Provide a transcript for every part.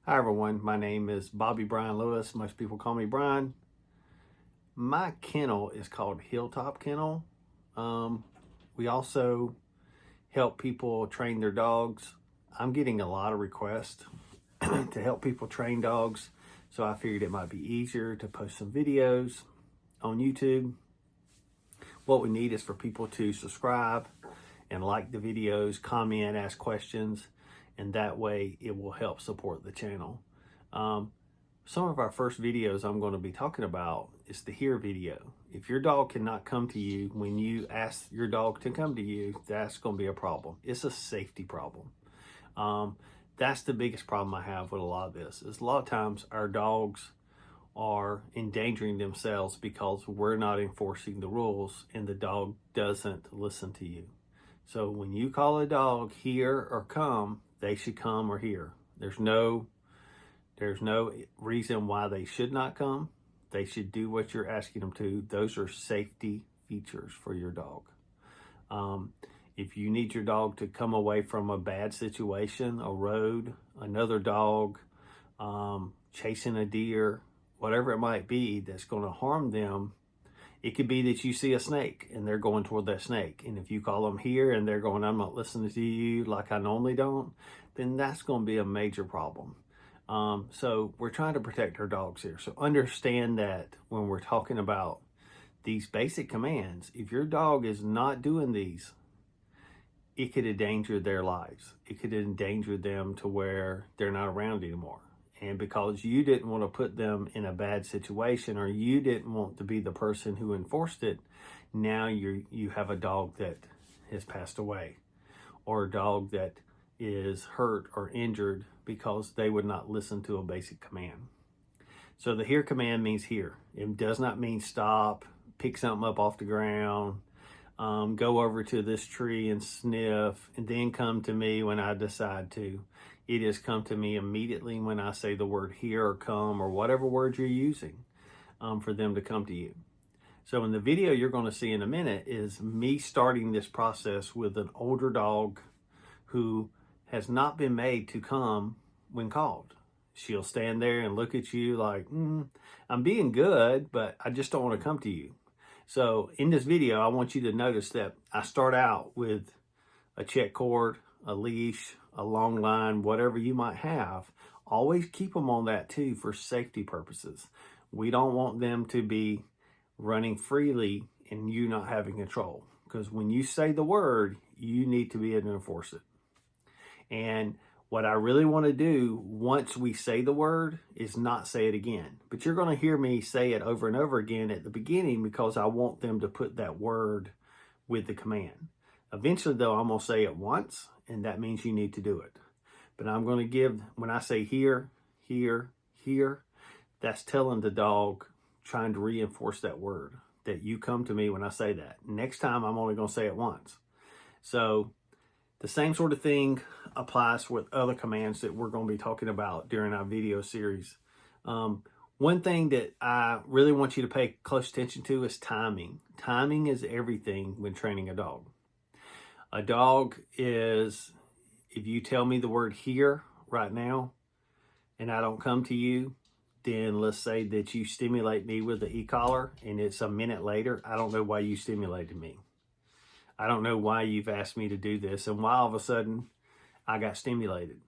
Hi everyone, my name is Bobby Brian Lewis. Most people call me Brian. My kennel is called Hilltop Kennel. We also help people train their dogs. I'm getting a lot of requests to help people train dogs, so I figured it might be easier to post some videos on YouTube. What we need is for people to subscribe and like the videos, comment, ask questions, and that way it will help support the channel. Some of our first videos I'm going to be talking about is the here video. If your dog cannot come to you when you ask your dog to come to you, that's going to be a problem. It's a safety problem. That's the biggest problem I have with a lot of this, is a lot of times our dogs are endangering themselves because we're not enforcing the rules and the dog doesn't listen to you. So when you call a dog here or come, they should come or here. There's no reason why they should not come. They should do what you're asking them to. Those are safety features for your dog. If you need your dog to come away from a bad situation, a road, another dog, chasing a deer, whatever it might be that's going to harm them, it could be that you see a snake and they're going toward that snake. And if you call them here and they're going, I'm not listening to you like I normally don't, then that's going to be a major problem. So we're trying to protect our dogs here. So understand that when we're talking about these basic commands, if your dog is not doing these, it could endanger their lives. It could endanger them to where they're not around anymore. And because you didn't want to put them in a bad situation, or you didn't want to be the person who enforced it, now you have a dog that has passed away, or a dog that is hurt or injured because they would not listen to a basic command. So the here command means here. It does not mean stop, pick something up off the ground, go over to this tree and sniff, and then come to me when I decide to. It is come to me immediately when I say the word here or come or whatever word you're using for them to come to you. So in the video you're going to see in a minute is me starting this process with an older dog who has not been made to come when called. She'll stand there and look at you like, I'm being good, but I just don't want to come to you. So in this video, I want you to notice that I start out with a check cord, a leash, a long line, whatever you might have. Always keep them on that too for safety purposes. We don't want them to be running freely and you not having control, because when you say the word, you need to be able to enforce it. And what I really want to do once we say the word is not say it again. But you're going to hear me say it over and over again at the beginning because I want them to put that word with the command. Eventually, though, I'm going to say it once, and that means you need to do it. But I'm going to give, when I say here, here, here, that's telling the dog, trying to reinforce that word, that you come to me when I say that. Next time, I'm only going to say it once. So the same sort of thing applies with other commands that we're going to be talking about during our video series. One thing that I really want you to pay close attention to is timing. Timing is everything when training a dog. A dog is, if you tell me the word here right now and I don't come to you, then let's say that you stimulate me with the e-collar and it's a minute later, I don't know why you stimulated me. I don't know why you've asked me to do this and why all of a sudden I got stimulated,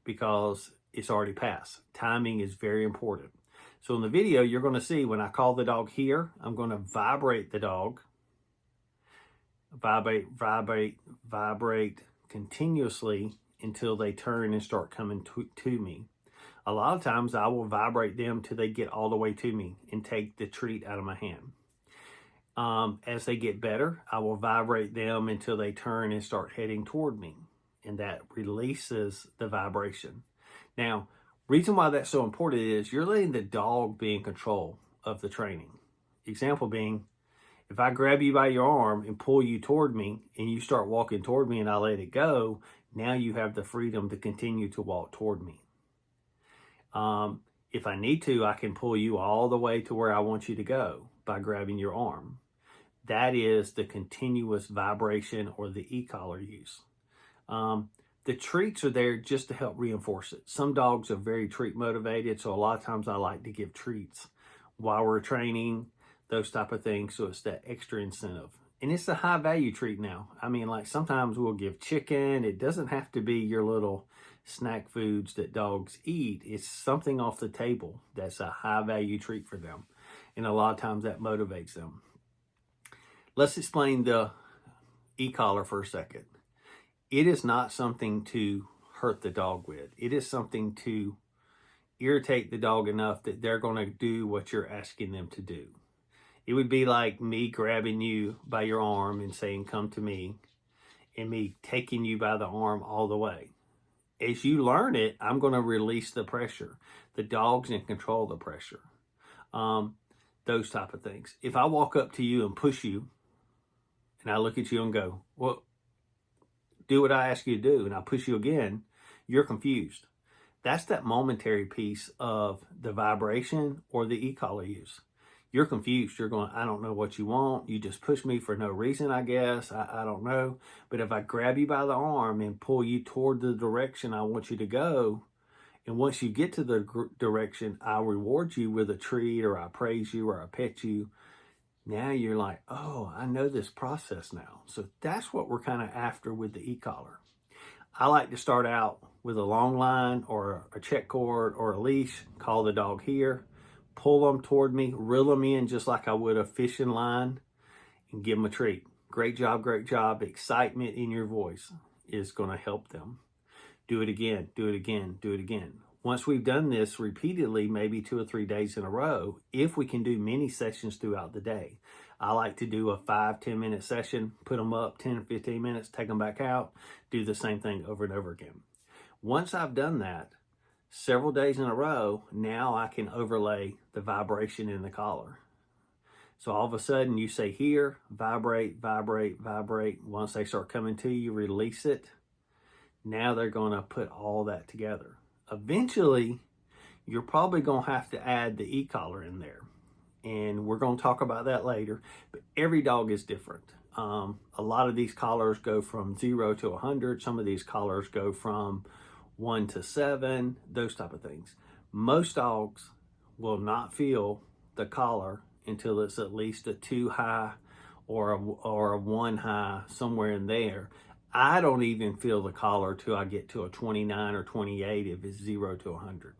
because it's already passed. Timing is very important. So in the video, you're going to see when I call the dog here, I'm going to vibrate the dog. Vibrate, vibrate, vibrate continuously until they turn and start coming to me. A lot of times I will vibrate them till they get all the way to me and take the treat out of my hand. As they get better, I will vibrate them until they turn and start heading toward me, and that releases the vibration. Now, reason why that's so important is you're letting the dog be in control of the training. Example being, if I grab you by your arm and pull you toward me and you start walking toward me and I let it go, now you have the freedom to continue to walk toward me. If I need to, I can pull you all the way to where I want you to go by grabbing your arm. That is the continuous vibration or the e-collar use. The treats are there just to help reinforce it. Some dogs are very treat motivated, so a lot of times I like to give treats while we're training, those type of things, so it's that extra incentive. And it's a high value treat now. I mean, like sometimes we'll give chicken. It doesn't have to be your little snack foods that dogs eat. It's something off the table that's a high value treat for them. And a lot of times that motivates them. Let's explain the e-collar for a second. It is not something to hurt the dog with. It is something to irritate the dog enough that they're going to do what you're asking them to do. It would be like me grabbing you by your arm and saying, come to me, and me taking you by the arm all the way. As you learn it, I'm going to release the pressure. The dog's in control of the pressure. Those type of things. If I walk up to you and push you, and I look at you and go, well, do what I ask you to do, and I push you again, you're confused. That's that momentary piece of the vibration or the e-collar use. You're confused. You're going, I don't know what you want. You just push me for no reason, I guess. I don't know. But if I grab you by the arm and pull you toward the direction I want you to go, and once you get to the direction, I'll reward you with a treat, or I praise you, or I pet you. Now you're like, oh, I know this process now. So that's what we're kind of after with the e-collar. I like to start out with a long line or a check cord or a leash, call the dog here, pull them toward me, reel them in just like I would a fishing line, and give them a treat. Great job, great job. Excitement in your voice is going to help them. Do it again, do it again, do it again. Once we've done this repeatedly, maybe 2 or 3 days in a row, if we can do many sessions throughout the day. I like to do a 5-10 minute session, put them up 10 or 15 minutes, take them back out, do the same thing over and over again. Once I've done that several days in a row, now I can overlay the vibration in the collar. So all of a sudden you say here, vibrate, vibrate, vibrate. Once they start coming to you, release it. Now they're going to put all that together. Eventually, you're probably going to have to add the e-collar in there. And we're going to talk about that later. But every dog is different. A lot of these collars go from 0 to 100. Some of these collars go from 1 to 7, those type of things. Most dogs will not feel the collar until it's at least a 2 high or a 1 high, somewhere in there. I don't even feel the collar till I get to a 29 or 28 if it's 0 to 100.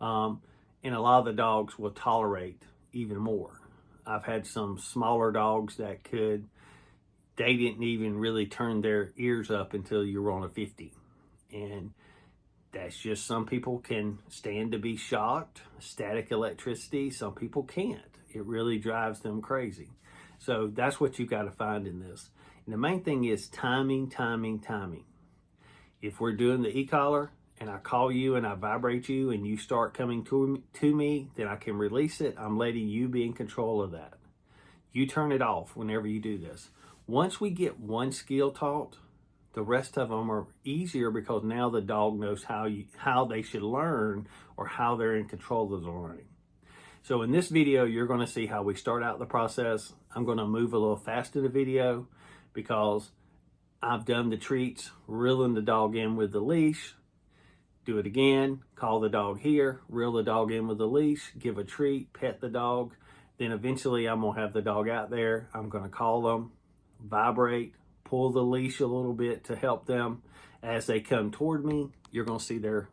And a lot of the dogs will tolerate even more. I've had some smaller dogs that they didn't even really turn their ears up until you were on a 50. And that's just, some people can stand to be shocked. Static electricity, some people can't. It really drives them crazy. So that's what you got to find in this. And the main thing is timing, timing, timing. If we're doing the e-collar and I call you and I vibrate you and you start coming to me, then I can release it. I'm letting you be in control of that. You turn it off whenever you do this. Once we get one skill taught, the rest of them are easier because now the dog knows how they should learn or how they're in control of the learning. So in this video, you're going to see how we start out the process. I'm going to move a little fast in the video because I've done the treats, reeling the dog in with the leash. Do it again, call the dog here, reel the dog in with the leash, give a treat, pet the dog. Then eventually I'm going to have the dog out there. I'm going to call them, vibrate, pull the leash a little bit to help them. As they come toward me, you're going to see their